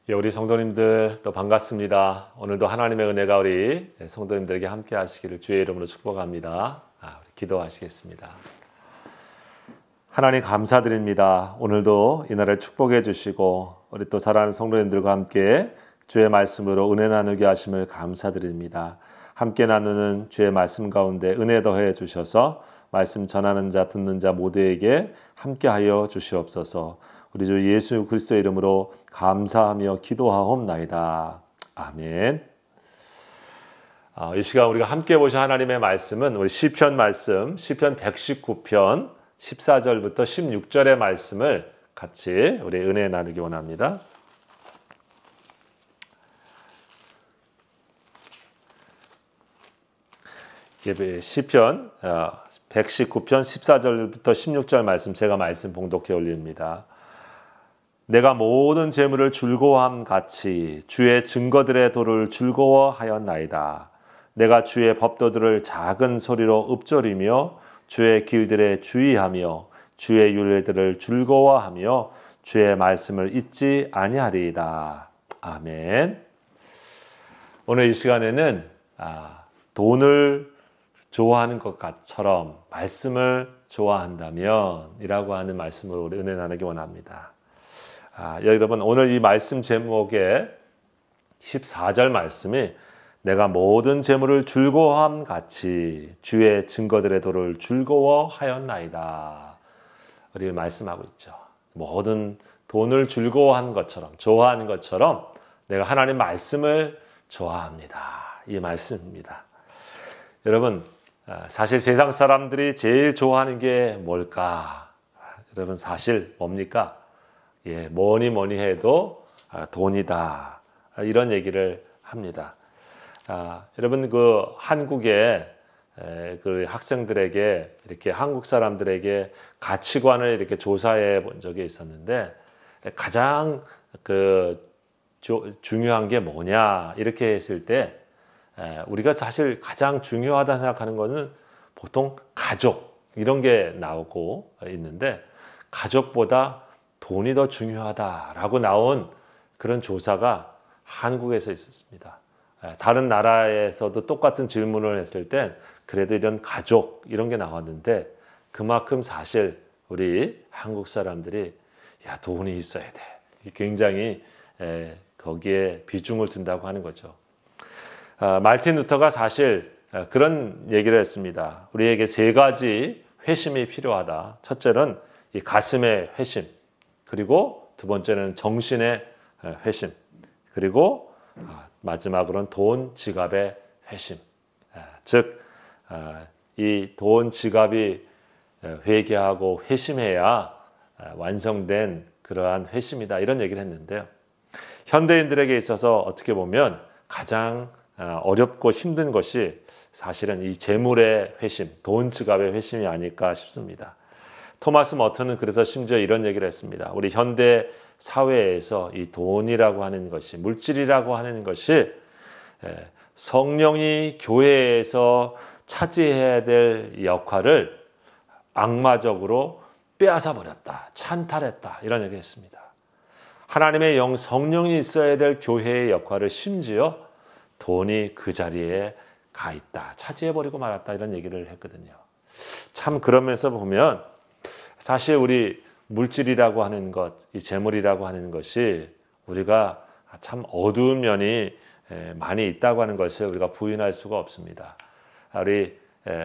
예, 우리 성도님들 또 반갑습니다. 오늘도 하나님의 은혜가 우리 성도님들에게 함께 하시기를 주의 이름으로 축복합니다. 우리 기도하시겠습니다. 하나님 감사드립니다. 오늘도 이 날을 축복해 주시고 우리 또 사랑하는 성도님들과 함께 주의 말씀으로 은혜 나누게 하심을 감사드립니다. 함께 나누는 주의 말씀 가운데 은혜 더해 주셔서 말씀 전하는 자 듣는 자 모두에게 함께하여 주시옵소서. 우리 주 예수 그리스도의 이름으로 감사하며 기도하옵나이다. 아멘. 이 시간 우리가 함께 보실 하나님의 말씀은 우리 시편 말씀, 시편 119편 14절부터 16절의 말씀을 같이 우리 은혜 나누기 원합니다. 시편 119편 14절부터 16절 말씀 제가 말씀 봉독해 올립니다. 내가 모든 재물을 즐거워함 같이 주의 증거들의 도를 즐거워하였나이다. 내가 주의 법도들을 작은 소리로 읊조리며 주의 길들에 주의하며 주의 율례들을 즐거워하며 주의 말씀을 잊지 아니하리이다. 아멘. 오늘 이 시간에는 돈을 좋아하는 것처럼 말씀을 좋아한다면 이라고 하는 말씀으로 우리 은혜 나누기 원합니다. 여러분 오늘 이 말씀 제목의 14절 말씀이 내가 모든 재물을 즐거워함 같이 주의 증거들의 도를 즐거워하였나이다. 우리 말씀하고 있죠. 모든 돈을 즐거워하는 것처럼 좋아하는 것처럼 내가 하나님 말씀을 좋아합니다. 이 말씀입니다. 여러분 사실 세상 사람들이 제일 좋아하는 게 뭘까? 여러분 사실 뭡니까? 뭐니 해도 돈이다. 이런 얘기를 합니다. 여러분 그 한국의 그 학생들에게 이렇게 한국 사람들에게 가치관을 이렇게 조사해 본 적이 있었는데 가장 중요한 게 뭐냐 이렇게 했을 때 우리가 사실 가장 중요하다 생각하는 것은 보통 가족 이런 게 나오고 있는데 가족보다 돈이 더 중요하다라고 나온 그런 조사가 한국에서 있었습니다. 다른 나라에서도 똑같은 질문을 했을 땐 그래도 이런 가족 이런 게 나왔는데 그만큼 사실 우리 한국 사람들이 돈이 있어야 돼. 굉장히 거기에 비중을 둔다고 하는 거죠. 말틴 루터가 사실 그런 얘기를 했습니다. 우리에게 세 가지 회심이 필요하다. 첫째는 이 가슴의 회심. 그리고 두 번째는 정신의 회심. 그리고 마지막으로는 돈, 지갑의 회심. 즉, 이 돈, 지갑이 회개하고 회심해야 완성된 그러한 회심이다. 이런 얘기를 했는데요. 현대인들에게 있어서 어떻게 보면 가장 어렵고 힘든 것이 사실은 이 재물의 회심, 돈, 지갑의 회심이 아닐까 싶습니다. 토마스 머튼은 그래서 심지어 이런 얘기를 했습니다. 우리 현대 사회에서 이 돈이라고 하는 것이 물질이라고 하는 것이 성령이 교회에서 차지해야 될 역할을 악마적으로 빼앗아 버렸다. 찬탈했다. 이런 얘기를 했습니다. 하나님의 영 성령이 있어야 될 교회의 역할을 심지어 돈이 그 자리에 가 있다. 차지해 버리고 말았다. 이런 얘기를 했거든요. 참 그러면서 보면 사실 우리 물질이라고 하는 것, 이 재물이라고 하는 것이 우리가 참 어두운 면이 많이 있다고 하는 것을 우리가 부인할 수가 없습니다. 우리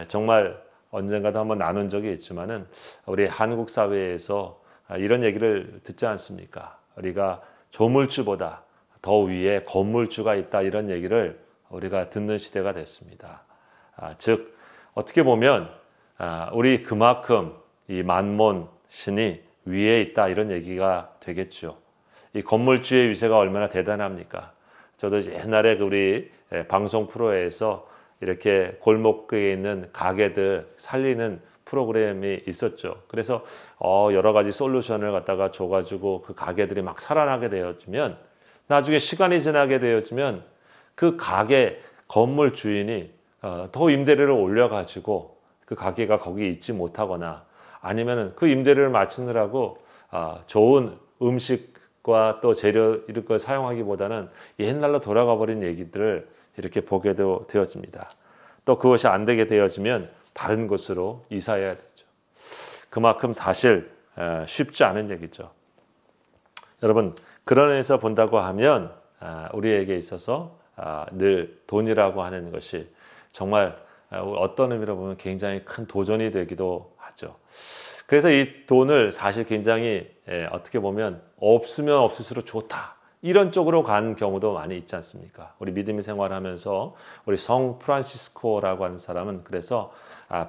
정말 언젠가도 한번 나눈 적이 있지만은 우리 한국 사회에서 이런 얘기를 듣지 않습니까? 우리가 조물주보다 더 위에 건물주가 있다 이런 얘기를 우리가 듣는 시대가 됐습니다. 즉 어떻게 보면 우리 그만큼 이 만몬 신이 위에 있다 이런 얘기가 되겠죠. 이 건물주의 위세가 얼마나 대단합니까? 저도 옛날에 우리 방송 프로에서 이렇게 골목에 있는 가게들 살리는 프로그램이 있었죠. 그래서 여러 가지 솔루션을 갖다가 줘가지고 그 가게들이 막 살아나게 되어지면 나중에 시간이 지나게 되어지면 그 가게 건물 주인이 더 임대료를 올려가지고 그 가게가 거기 있지 못하거나 아니면은 그 임대료를 맞추느라고 좋은 음식 과 또 재료 이런 걸 사용하기보다는 옛날로 돌아가 버린 얘기들을 이렇게 보게 되어집니다. 또 그것이 안 되게 되어지면 다른 곳으로 이사해야 되죠. 그만큼 사실 쉽지 않은 얘기죠. 여러분, 그런 의미에서 본다고 하면 우리에게 있어서 늘 돈이라고 하는 것이 정말 어떤 의미로 보면 굉장히 큰 도전이 되기도 하죠. 그래서 이 돈을 사실 굉장히 어떻게 보면 없으면 없을수록 좋다, 이런 쪽으로 간 경우도 많이 있지 않습니까? 우리 믿음의 생활하면서 우리 성 프란시스코라고 하는 사람은 그래서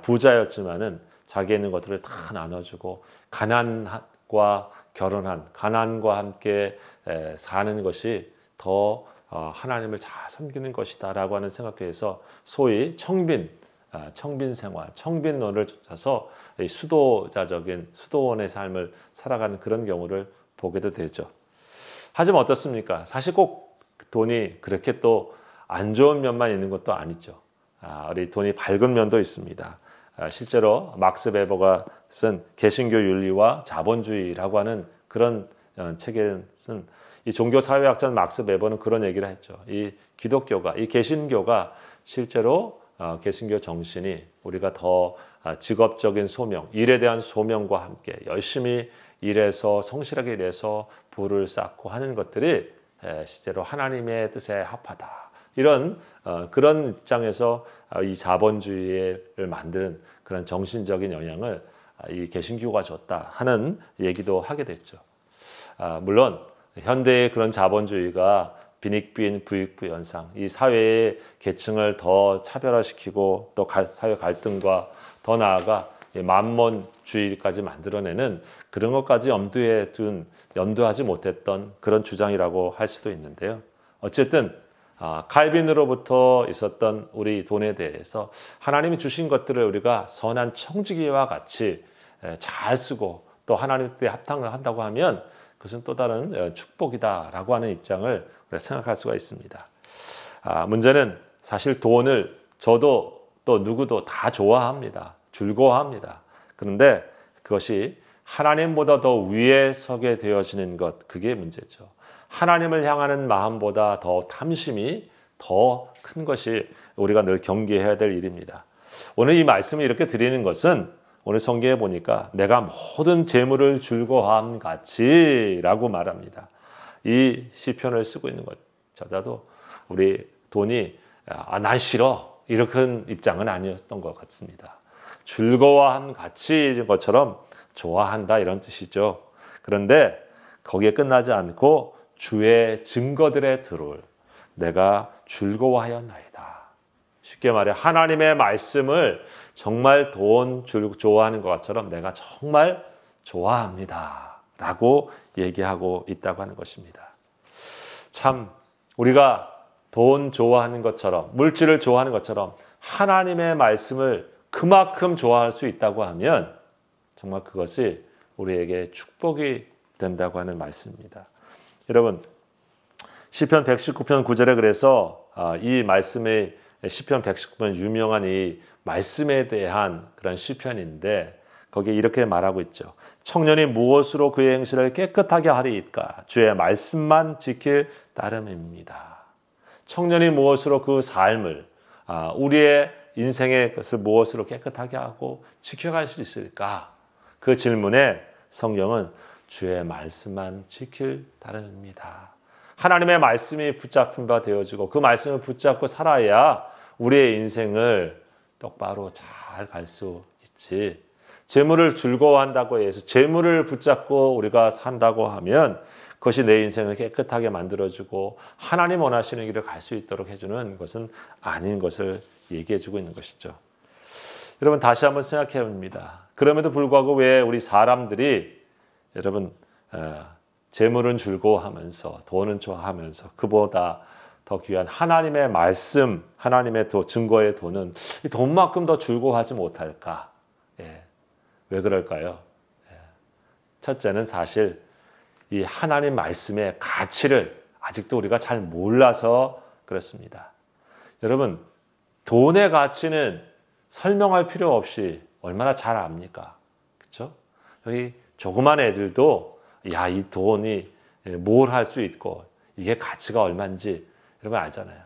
부자였지만은 자기 있는 것들을 다 나눠주고 가난과 결혼한, 가난과 함께 사는 것이 더 하나님을 잘 섬기는 것이다 라고 하는 생각에서 소위 청빈 생활, 청빈론을 쫓아서 수도자적인 수도원의 삶을 살아가는 그런 경우를 보게도 되죠. 하지만 어떻습니까? 사실 꼭 돈이 그렇게 또 안 좋은 면만 있는 것도 아니죠. 우리 돈이 밝은 면도 있습니다. 실제로 막스 베버가 쓴 개신교 윤리와 자본주의라고 하는 그런 책에 쓴 이 종교사회학자 막스 베버는 그런 얘기를 했죠. 이 기독교가, 이 개신교가 실제로 개신교 정신이 우리가 더 직업적인 소명, 일에 대한 소명과 함께 열심히 일해서 성실하게 일해서 부를 쌓고 하는 것들이 실제로 하나님의 뜻에 합하다. 이런 그런 입장에서 이 자본주의를 만드는 그런 정신적인 영향을 이 개신교가 줬다 하는 얘기도 하게 됐죠. 물론 현대의 그런 자본주의가 빈익빈 부익부 현상, 이 사회의 계층을 더 차별화시키고 또 사회 갈등과 더 나아가 만몬주의까지 만들어내는 그런 것까지 염두하지 못했던 그런 주장이라고 할 수도 있는데요. 어쨌든 칼빈으로부터 있었던 우리 돈에 대해서 하나님이 주신 것들을 우리가 선한 청지기와 같이 잘 쓰고 또 하나님 때 합당을 한다고 하면 그것은 또 다른 축복이다라고 하는 입장을 우리가 생각할 수가 있습니다. 문제는 사실 돈을 저도 또 누구도 다 좋아합니다. 즐거워합니다. 그런데 그것이 하나님보다 더 위에 서게 되어지는 것, 그게 문제죠. 하나님을 향하는 마음보다 더 탐심이 더 큰 것이 우리가 늘 경계해야 될 일입니다. 오늘 이 말씀을 이렇게 드리는 것은 오늘 성경에 보니까 내가 모든 재물을 즐거워함 같이라고 말합니다. 이 시편을 쓰고 있는 것 저자도 우리 돈이 난 싫어 이렇게 입장은 아니었던 것 같습니다. 즐거워함 같이 것처럼 좋아한다 이런 뜻이죠. 그런데 거기에 끝나지 않고 주의 증거들에 들어올 내가 즐거워하였나이다. 쉽게 말해 하나님의 말씀을 정말 돈 좋아하는 것처럼 내가 정말 좋아합니다 라고 얘기하고 있다고 하는 것입니다. 참 우리가 돈 좋아하는 것처럼 물질을 좋아하는 것처럼 하나님의 말씀을 그만큼 좋아할 수 있다고 하면 정말 그것이 우리에게 축복이 된다고 하는 말씀입니다. 여러분 시편 119편 9절에 그래서 이 말씀의 시편 119편 유명한 이 말씀에 대한 그런 시편인데 거기에 이렇게 말하고 있죠. 청년이 무엇으로 그의 행실을 깨끗하게 하리이까 주의 말씀만 지킬 따름입니다. 청년이 무엇으로 그 삶을 우리의 인생의 것을 무엇으로 깨끗하게 하고 지켜갈 수 있을까? 그 질문에 성경은 주의 말씀만 지킬 따름입니다. 하나님의 말씀이 붙잡힌 바 되어지고 그 말씀을 붙잡고 살아야 우리의 인생을 똑바로 잘 갈 수 있지. 재물을 즐거워한다고 해서 재물을 붙잡고 우리가 산다고 하면 그것이 내 인생을 깨끗하게 만들어주고 하나님 원하시는 길을 갈 수 있도록 해주는 것은 아닌 것을 얘기해주고 있는 것이죠. 여러분 다시 한번 생각해 봅니다. 그럼에도 불구하고 왜 우리 사람들이 여러분 재물은 즐거워하면서 돈은 좋아하면서 그보다 더 귀한 하나님의 말씀, 하나님의 증거의 돈은 이 돈만큼 더 즐거워하지 못할까? 왜 그럴까요? 첫째는 사실 이 하나님 말씀의 가치를 아직도 우리가 잘 몰라서 그렇습니다. 여러분 돈의 가치는 설명할 필요 없이 얼마나 잘 압니까? 그렇죠? 여기 조그만 애들도 야, 이 돈이 뭘 할 수 있고 이게 가치가 얼마인지 여러분 알잖아요.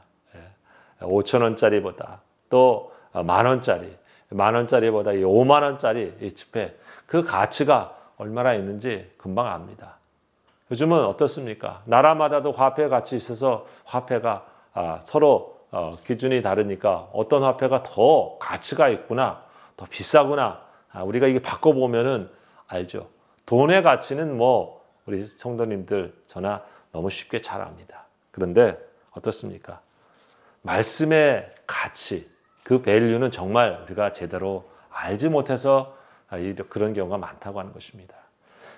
5천 원짜리보다 또 만 원짜리보다 5만 원짜리 이 지폐 그 가치가 얼마나 있는지 금방 압니다. 요즘은 어떻습니까? 나라마다도 화폐 가치 있어서 화폐가 서로 기준이 다르니까 어떤 화폐가 더 가치가 있구나, 더 비싸구나. 우리가 이게 바꿔보면은 알죠. 돈의 가치는 뭐 우리 성도님들 저나 너무 쉽게 잘 압니다. 그런데 어떻습니까? 말씀의 가치, 그 밸류는 정말 우리가 제대로 알지 못해서 그런 경우가 많다고 하는 것입니다.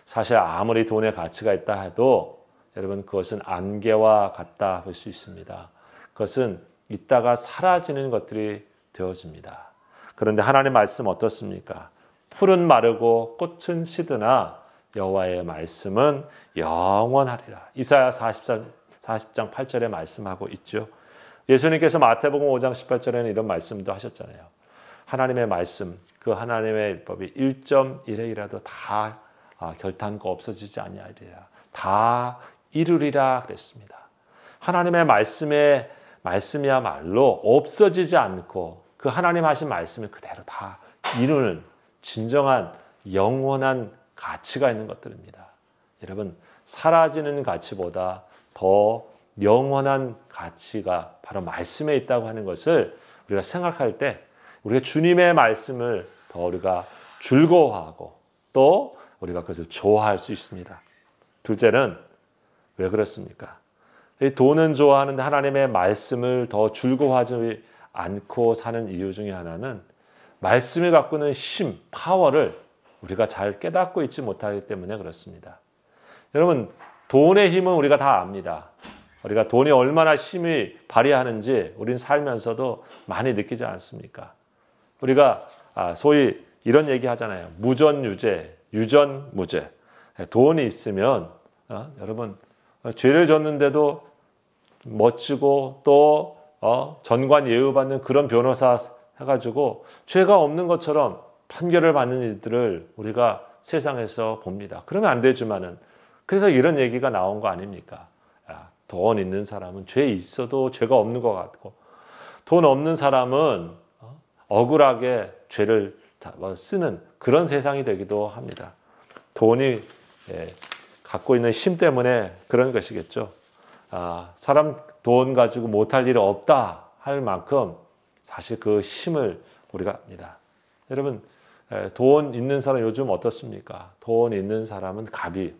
사실 아무리 돈의 가치가 있다 해도 여러분 그것은 안개와 같다 볼 수 있습니다. 그것은 있다가 사라지는 것들이 되어집니다. 그런데 하나님의 말씀 어떻습니까? 풀은 마르고 꽃은 시드나 여호와의 말씀은 영원하리라. 이사야 40장 8절에 말씀하고 있죠. 예수님께서 마태복음 5장 18절에는 이런 말씀도 하셨잖아요. 하나님의 말씀, 그 하나님의 율법이 1.1회이라도 다 결탄코 없어지지 아니하리라. 다 이루리라 그랬습니다. 하나님의 말씀이야말로 없어지지 않고 그 하나님 하신 말씀을 그대로 다 이루는 진정한 영원한 가치가 있는 것들입니다. 여러분, 사라지는 가치보다 더 영원한 가치가 바로 말씀에 있다고 하는 것을 우리가 생각할 때 우리가 주님의 말씀을 더 우리가 즐거워하고 또 우리가 그것을 좋아할 수 있습니다. 둘째는 왜 그렇습니까? 이 돈은 좋아하는데 하나님의 말씀을 더 즐거워하지 않고 사는 이유 중에 하나는 말씀이 갖고 있는 힘, 파워를 우리가 잘 깨닫고 있지 못하기 때문에 그렇습니다. 여러분, 돈의 힘은 우리가 다 압니다. 우리가 돈이 얼마나 힘이 발휘하는지 우리는 살면서도 많이 느끼지 않습니까? 우리가 소위 이런 얘기 하잖아요. 무전유죄, 유전무죄. 돈이 있으면 여러분 죄를 졌는데도 멋지고 또 전관 예우받는 그런 변호사 해가지고 죄가 없는 것처럼 판결을 받는 일들을 우리가 세상에서 봅니다. 그러면 안 되지만은 그래서 이런 얘기가 나온 거 아닙니까? 돈 있는 사람은 죄 있어도 죄가 없는 것 같고 돈 없는 사람은 억울하게 죄를 쓰는 그런 세상이 되기도 합니다. 돈이 갖고 있는 힘 때문에 그런 것이겠죠. 사람 돈 가지고 못할 일이 없다 할 만큼 사실 그 힘을 우리가 압니다. 여러분, 돈 있는 사람 요즘 어떻습니까? 돈 있는 사람은 갑이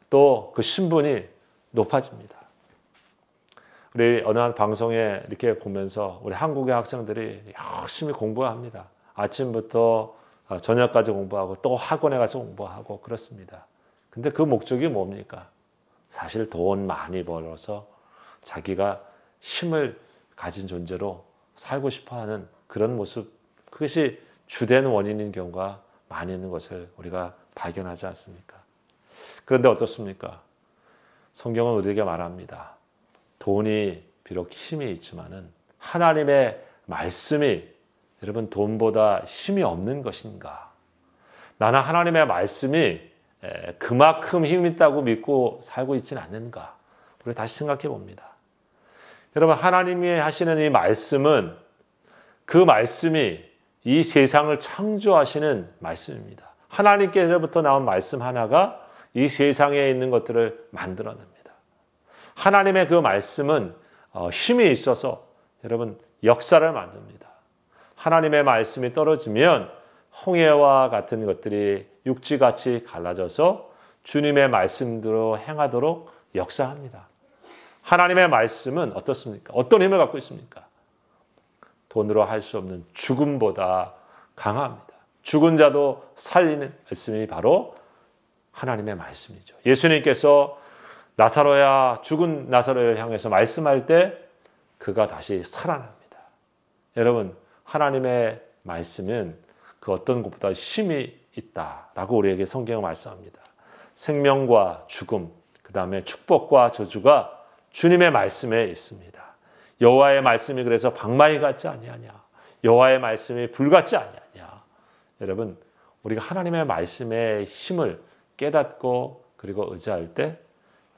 또 그 신분이 높아집니다. 우리 어느 한 방송에 이렇게 보면서 우리 한국의 학생들이 열심히 공부합니다. 아침부터 저녁까지 공부하고 또 학원에 가서 공부하고 그렇습니다. 근데 그 목적이 뭡니까? 사실 돈 많이 벌어서 자기가 힘을 가진 존재로 살고 싶어하는 그런 모습, 그것이 주된 원인인 경우가 많이 있는 것을 우리가 발견하지 않습니까? 그런데 어떻습니까? 성경은 우리에게 말합니다. 돈이 비록 힘이 있지만은 하나님의 말씀이 여러분 돈보다 힘이 없는 것인가? 나는 하나님의 말씀이 그만큼 힘이 있다고 믿고 살고 있지는 않는가? 우리가 다시 생각해 봅니다. 여러분, 하나님이 하시는 이 말씀은 그 말씀이 이 세상을 창조하시는 말씀입니다. 하나님께로부터 나온 말씀 하나가 이 세상에 있는 것들을 만들어냅니다. 하나님의 그 말씀은 힘이 있어서 여러분 역사를 만듭니다. 하나님의 말씀이 떨어지면 홍해와 같은 것들이 육지같이 갈라져서 주님의 말씀대로 행하도록 역사합니다. 하나님의 말씀은 어떻습니까? 어떤 힘을 갖고 있습니까? 돈으로 할 수 없는 죽음보다 강합니다. 죽은 자도 살리는 말씀이 바로 하나님의 말씀이죠. 예수님께서 나사로야, 죽은 나사로를 향해서 말씀할 때 그가 다시 살아납니다. 여러분, 하나님의 말씀은 그 어떤 것보다 힘이 있다라고 우리에게 성경은 말씀합니다. 생명과 죽음, 그 다음에 축복과 저주가 주님의 말씀에 있습니다. 여호와의 말씀이 그래서 방망이 같지 아니하냐, 여호와의 말씀이 불 같지 아니하냐. 여러분, 우리가 하나님의 말씀의 힘을 깨닫고 그리고 의지할 때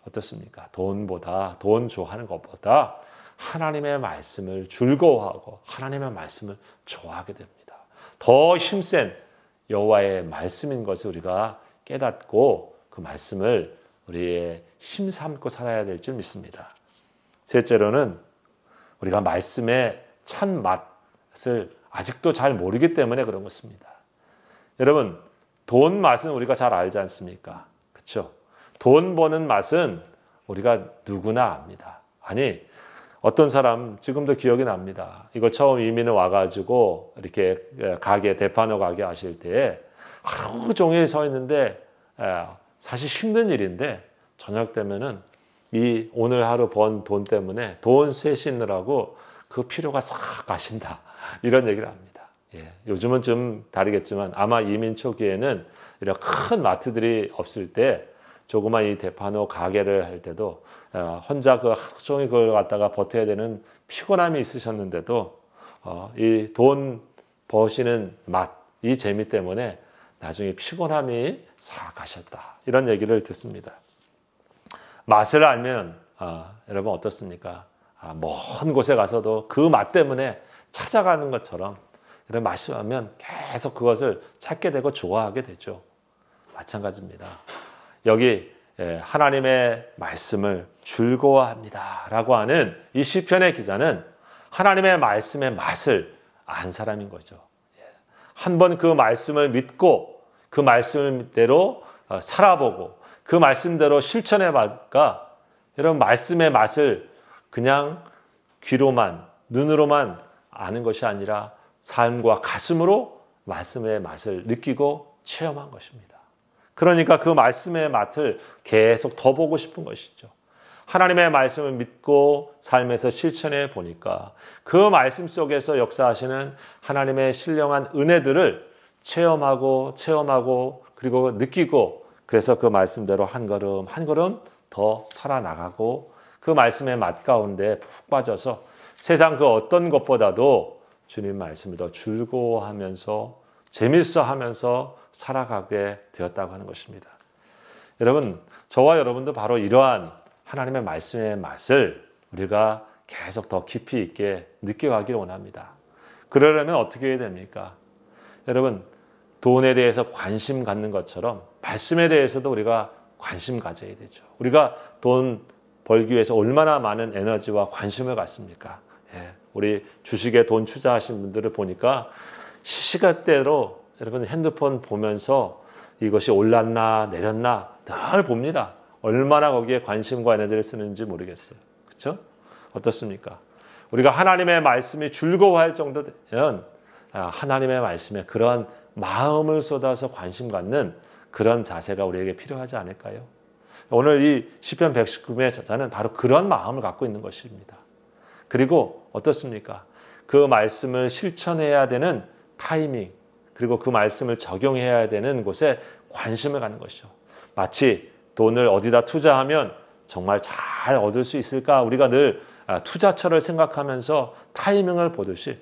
어떻습니까? 돈 좋아하는 것보다 하나님의 말씀을 즐거워하고 하나님의 말씀을 좋아하게 됩니다. 더 힘센 여호와의 말씀인 것을 우리가 깨닫고 그 말씀을 우리의 힘삼고 살아야 될 줄 믿습니다. 셋째로는 우리가 말씀의 찬 맛을 아직도 잘 모르기 때문에 그런 것입니다. 여러분, 돈 맛은 우리가 잘 알지 않습니까? 그렇죠? 돈 버는 맛은 우리가 누구나 압니다. 아니, 어떤 사람 지금도 기억이 납니다. 이거 처음 이민을 와가지고 이렇게 대파노 가게 하실 때에 하루 종일 서 있는데 사실 힘든 일인데 저녁 되면은 이 오늘 하루 번 돈 때문에 돈 쇄신느라고 그 피로가 싹 가신다. 이런 얘기를 합니다. 예, 요즘은 좀 다르겠지만 아마 이민 초기에는 이런 큰 마트들이 없을 때 조그만 이 대파노 가게를 할 때도 혼자 그 하루 종일 그걸 갖다가 버텨야 되는 피곤함이 있으셨는데도 이 돈 버시는 맛, 이 재미 때문에 나중에 피곤함이 싹 가셨다. 이런 얘기를 듣습니다. 맛을 알면 여러분 어떻습니까? 먼 곳에 가서도 그 맛 때문에 찾아가는 것처럼 이런 맛이 오면 계속 그것을 찾게 되고 좋아하게 되죠. 마찬가지입니다. 여기 하나님의 말씀을 즐거워합니다 라고 하는 이 시편의 기자는 하나님의 말씀의 맛을 안 사람인 거죠. 한번 그 말씀을 믿고 그 말씀대로 살아보고 그 말씀대로 실천해 봐가 여러분 말씀의 맛을 그냥 귀로만 눈으로만 아는 것이 아니라 삶과 가슴으로 말씀의 맛을 느끼고 체험한 것입니다. 그러니까 그 말씀의 맛을 계속 더 보고 싶은 것이죠. 하나님의 말씀을 믿고 삶에서 실천해 보니까 그 말씀 속에서 역사하시는 하나님의 신령한 은혜들을 체험하고 그리고 느끼고 그래서 그 말씀대로 한 걸음 한 걸음 더 살아나가고 그 말씀의 맛 가운데 푹 빠져서 세상 그 어떤 것보다도 주님 말씀을 더 즐거워하면서 재밌어 하면서 살아가게 되었다고 하는 것입니다. 여러분, 저와 여러분도 바로 이러한 하나님의 말씀의 맛을 우리가 계속 더 깊이 있게 느껴가기를 원합니다. 그러려면 어떻게 해야 됩니까? 여러분, 돈에 대해서 관심 갖는 것처럼 말씀에 대해서도 우리가 관심 가져야 되죠. 우리가 돈 벌기 위해서 얼마나 많은 에너지와 관심을 갖습니까? 우리 주식에 돈 투자하신 분들을 보니까 시시각대로 여러분 핸드폰 보면서 이것이 올랐나 내렸나 늘 봅니다. 얼마나 거기에 관심과 에너지를 쓰는지 모르겠어요. 그렇죠? 어떻습니까? 우리가 하나님의 말씀이 즐거워할 정도 되면 하나님의 말씀에 그런 마음을 쏟아서 관심 갖는 그런 자세가 우리에게 필요하지 않을까요? 오늘 이 시편 119편의 저자는 바로 그런 마음을 갖고 있는 것입니다. 그리고 어떻습니까? 그 말씀을 실천해야 되는 타이밍, 그리고 그 말씀을 적용해야 되는 곳에 관심을 갖는 것이죠. 마치 돈을 어디다 투자하면 정말 잘 얻을 수 있을까? 우리가 늘 투자처를 생각하면서 타이밍을 보듯이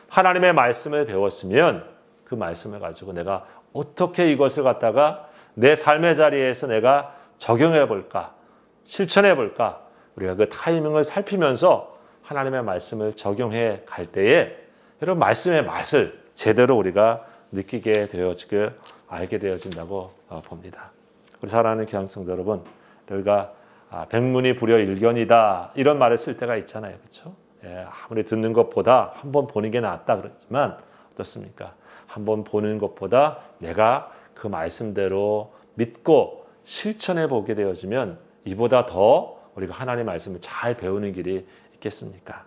하나님의 말씀을 배웠으면 그 말씀을 가지고 내가 어떻게 이것을 갖다가 내 삶의 자리에서 내가 적용해 볼까? 실천해 볼까? 우리가 그 타이밍을 살피면서 하나님의 말씀을 적용해 갈 때에 여러분 말씀의 맛을 제대로 우리가 느끼게 되어지고 알게 되어진다고 봅니다. 우리 사랑하는 귀한 성도 여러분, 우리가 백문이 불여일견이다 이런 말을 쓸 때가 있잖아요, 그렇죠? 아무리 듣는 것보다 한번 보는 게 낫다 그렇지만 어떻습니까? 한번 보는 것보다 내가 그 말씀대로 믿고 실천해 보게 되어지면 이보다 더 우리가 하나님의 말씀을 잘 배우는 길이 있겠습니까?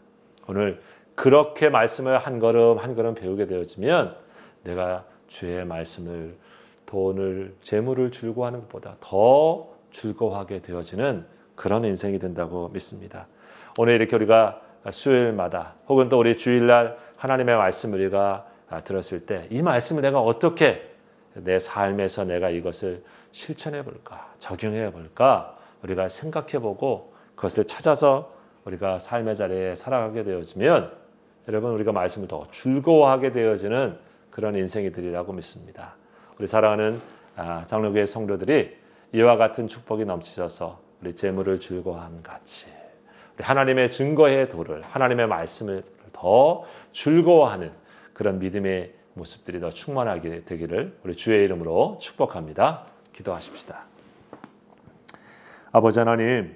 오늘 그렇게 말씀을 한 걸음 한 걸음 배우게 되어지면 내가 주의 말씀을 돈을 재물을 즐거워하는 것보다 더 즐거워하게 되어지는 그런 인생이 된다고 믿습니다. 오늘 이렇게 우리가 수요일마다 혹은 또 우리 주일날 하나님의 말씀을 우리가 들었을 때 이 말씀을 내가 어떻게 내 삶에서 내가 이것을 실천해 볼까, 적용해 볼까 우리가 생각해 보고 그것을 찾아서 우리가 삶의 자리에 살아가게 되어지면 여러분 우리가 말씀을 더 즐거워하게 되어지는 그런 인생이 되리라고 믿습니다. 우리 사랑하는 장로교회 성도들이 이와 같은 축복이 넘치셔서 우리 재물을 즐거워함 같이 우리 하나님의 증거의 도를 하나님의 말씀을 더 즐거워하는 그런 믿음의 모습들이 더 충만하게 되기를 우리 주의 이름으로 축복합니다. 기도하십시다. 아버지 하나님,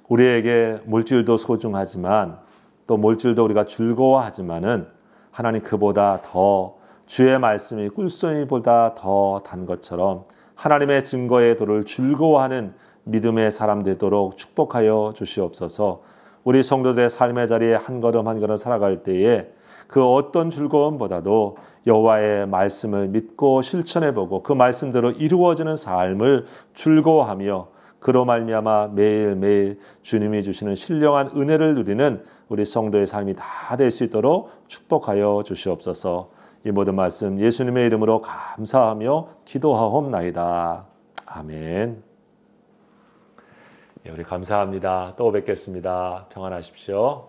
우리에게 물질도 소중하지만 또 물질도 우리가 즐거워하지만은 하나님 그보다 더 주의 말씀이 꿀송이보다 더 단 것처럼 하나님의 증거의 도를 즐거워하는 믿음의 사람 되도록 축복하여 주시옵소서. 우리 성도들의 삶의 자리에 한 걸음 한 걸음 살아갈 때에 그 어떤 즐거움보다도 여호와의 말씀을 믿고 실천해보고 그 말씀대로 이루어지는 삶을 즐거워하며 그로 말미암아 매일매일 주님이 주시는 신령한 은혜를 누리는 우리 성도의 삶이 다 될 수 있도록 축복하여 주시옵소서. 이 모든 말씀 예수님의 이름으로 감사하며 기도하옵나이다. 아멘. 우리 감사합니다. 또 뵙겠습니다. 평안하십시오.